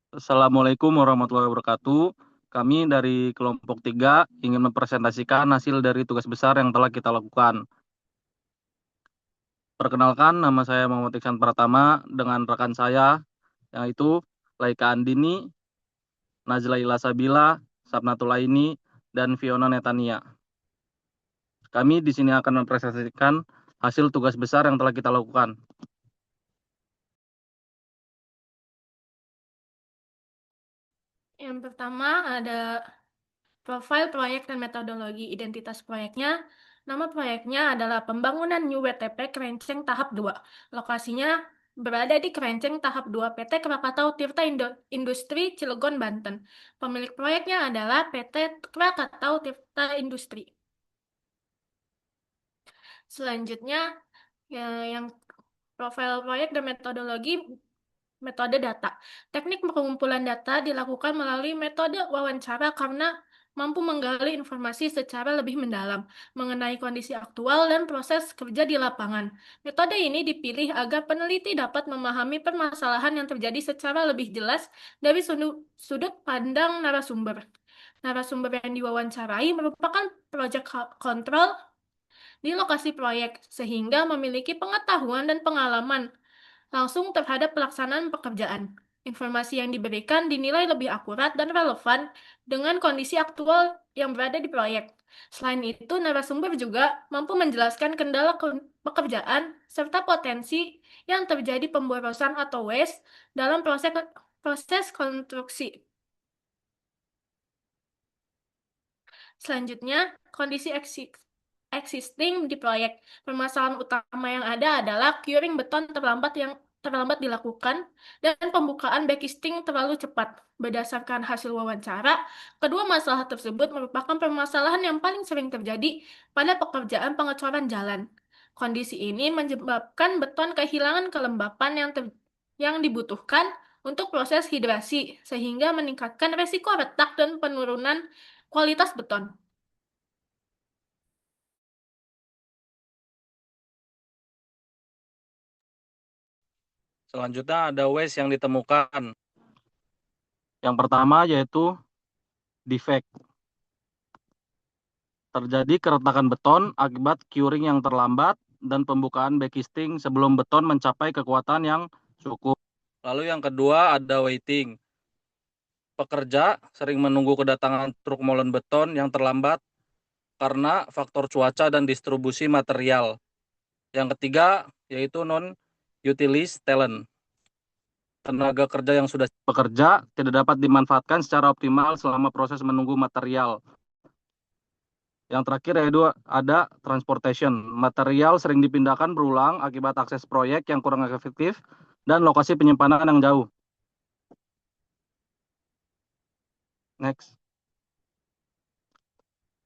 Assalamualaikum warahmatullahi wabarakatuh. Kami dari kelompok 3 ingin mempresentasikan hasil dari tugas besar yang telah kita lakukan. Perkenalkan, nama saya Muhammad Iksan Pratama dengan rekan saya, yaitu Laika Andini, Najla Ilasabila, Sabnatul Aini, dan Fiona Netania. Kami di sini akan mempresentasikan hasil tugas besar yang telah kita lakukan. Yang pertama ada profil proyek dan metodologi identitas proyeknya. Nama proyeknya adalah Pembangunan New WTP Kerenceng Tahap 2. Lokasinya berada di Kerenceng Tahap 2 PT Krakatau Tirta Industri Cilegon, Banten. Pemilik proyeknya adalah PT Krakatau Tirta Industri. Selanjutnya, yang profil proyek dan metode data. Teknik pengumpulan data dilakukan melalui metode wawancara karena mampu menggali informasi secara lebih mendalam mengenai kondisi aktual dan proses kerja di lapangan. Metode ini dipilih agar peneliti dapat memahami permasalahan yang terjadi secara lebih jelas dari sudut pandang narasumber. Narasumber yang diwawancarai merupakan project control di lokasi proyek, sehingga memiliki pengetahuan dan pengalaman langsung terhadap pelaksanaan pekerjaan. Informasi yang diberikan dinilai lebih akurat dan relevan dengan kondisi aktual yang berada di proyek. Selain itu, narasumber juga mampu menjelaskan kendala pekerjaan serta potensi yang terjadi pemborosan atau waste dalam proses konstruksi. Selanjutnya, kondisi existing di proyek. Permasalahan utama yang ada adalah curing beton terlambat dilakukan dan pembukaan backcasting terlalu cepat. Berdasarkan hasil wawancara, kedua masalah tersebut merupakan permasalahan yang paling sering terjadi pada pekerjaan pengecoran jalan. Kondisi ini menyebabkan beton kehilangan kelembapan yang dibutuhkan untuk proses hidrasi, sehingga meningkatkan resiko retak dan penurunan kualitas beton. Selanjutnya ada waste yang ditemukan. Yang pertama yaitu defect. Terjadi keretakan beton akibat curing yang terlambat dan pembukaan backcasting sebelum beton mencapai kekuatan yang cukup. Lalu yang kedua ada waiting. Pekerja sering menunggu kedatangan truk molen beton yang terlambat karena faktor cuaca dan distribusi material. Yang ketiga yaitu non-utilized talent. Tenaga kerja yang sudah bekerja tidak dapat dimanfaatkan secara optimal selama proses menunggu material. Yang terakhir yaitu ada transportation. Material sering dipindahkan berulang akibat akses proyek yang kurang efektif dan lokasi penyimpanan yang jauh. Next.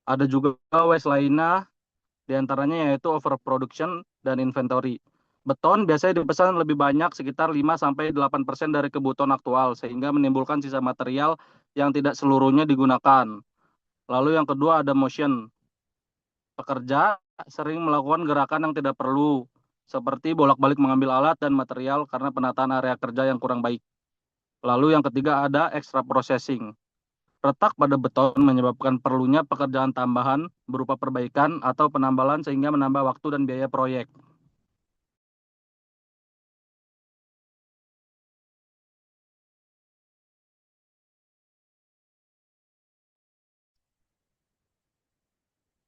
Ada juga waste lainnya, diantaranya yaitu overproduction dan inventory. Beton biasanya dipesan lebih banyak, sekitar 5-8% dari kebutuhan aktual, sehingga menimbulkan sisa material yang tidak seluruhnya digunakan. Lalu yang kedua ada motion. Pekerja sering melakukan gerakan yang tidak perlu, seperti bolak-balik mengambil alat dan material karena penataan area kerja yang kurang baik. Lalu yang ketiga ada extra processing. Retak pada beton menyebabkan perlunya pekerjaan tambahan berupa perbaikan atau penambalan sehingga menambah waktu dan biaya proyek.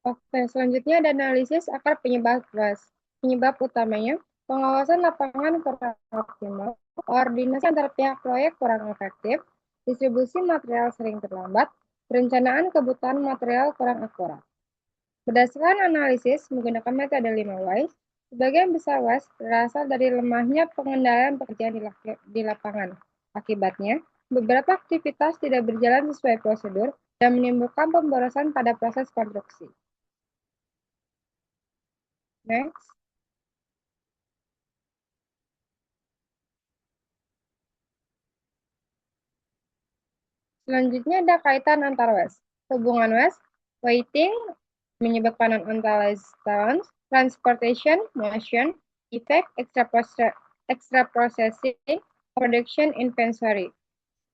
Oke, selanjutnya ada analisis akar penyebab waste. Penyebab utamanya, pengawasan lapangan kurang optimal, koordinasi antar pihak proyek kurang efektif, distribusi material sering terlambat, perencanaan kebutuhan material kurang akurat. Berdasarkan analisis menggunakan metode 5 whys, sebagian besar waste berasal dari lemahnya pengendalian pekerjaan di lapangan. Akibatnya, beberapa aktivitas tidak berjalan sesuai prosedur dan menimbulkan pemborosan pada proses konstruksi. Next. Selanjutnya ada kaitan antar waste. Hubungan waste, waiting, menyebabkan unutilized talents, transportation, motion, effect, extra processing, production, inventory.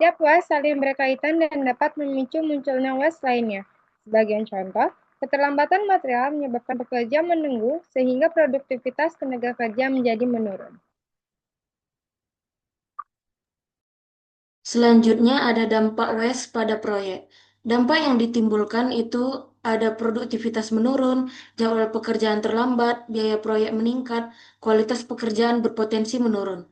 Setiap waste saling berkaitan dan dapat memicu munculnya waste lainnya. Sebagian contoh, keterlambatan material menyebabkan pekerja menunggu sehingga produktivitas tenaga kerja menjadi menurun. Selanjutnya ada dampak waste pada proyek. Dampak yang ditimbulkan itu ada produktivitas menurun, jadwal pekerjaan terlambat, biaya proyek meningkat, kualitas pekerjaan berpotensi menurun.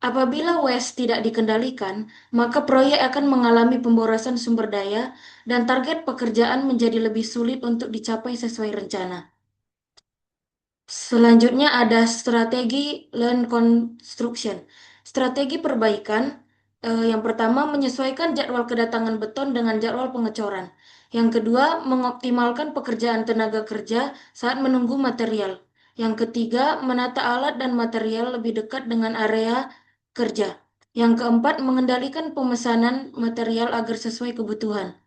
Apabila waste tidak dikendalikan, maka proyek akan mengalami pemborosan sumber daya dan target pekerjaan menjadi lebih sulit untuk dicapai sesuai rencana. Selanjutnya ada strategi land construction. Strategi perbaikan yang pertama menyesuaikan jadwal kedatangan beton dengan jadwal pengecoran. Yang kedua, mengoptimalkan pekerjaan tenaga kerja saat menunggu material. Yang ketiga, menata alat dan material lebih dekat dengan area kerja. Yang keempat, mengendalikan pemesanan material agar sesuai kebutuhan.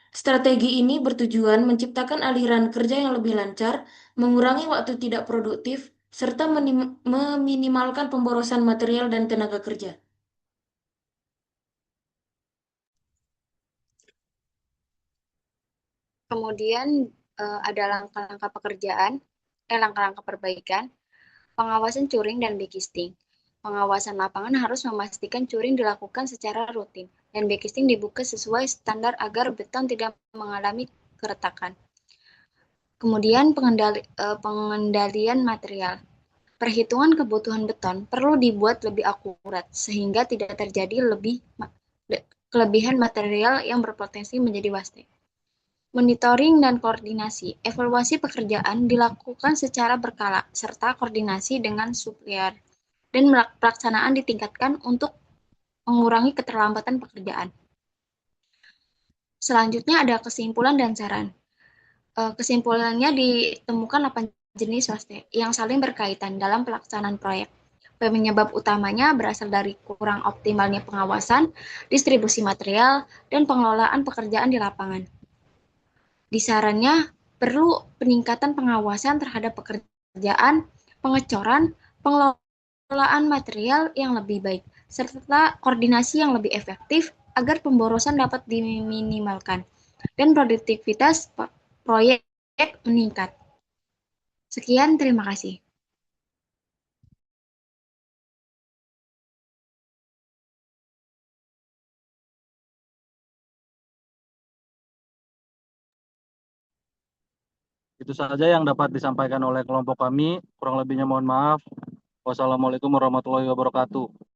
Strategi ini bertujuan menciptakan aliran kerja yang lebih lancar, mengurangi waktu tidak produktif, serta meminimalkan pemborosan material dan tenaga kerja. Kemudian ada langkah-langkah langkah-langkah perbaikan, pengawasan curing dan backcasting. Pengawasan lapangan harus memastikan curing dilakukan secara rutin dan backcasting dibuka sesuai standar agar beton tidak mengalami keretakan. Kemudian pengendalian material. Perhitungan kebutuhan beton perlu dibuat lebih akurat sehingga tidak terjadi kelebihan material yang berpotensi menjadi waste. Monitoring dan koordinasi. Evaluasi pekerjaan dilakukan secara berkala serta koordinasi dengan supplier dan pelaksanaan ditingkatkan untuk mengurangi keterlambatan pekerjaan. Selanjutnya ada kesimpulan dan saran. Kesimpulannya ditemukan 8 jenis waste yang saling berkaitan dalam pelaksanaan proyek. Penyebab utamanya berasal dari kurang optimalnya pengawasan, distribusi material, dan pengelolaan pekerjaan di lapangan. Di sarannya, perlu peningkatan pengawasan terhadap pekerjaan, pengecoran, pengelolaan material yang lebih baik, serta koordinasi yang lebih efektif agar pemborosan dapat diminimalkan dan produktivitas proyek meningkat. Sekian, terima kasih. Itu saja yang dapat disampaikan oleh kelompok kami. Kurang lebihnya mohon maaf. Wassalamualaikum warahmatullahi wabarakatuh.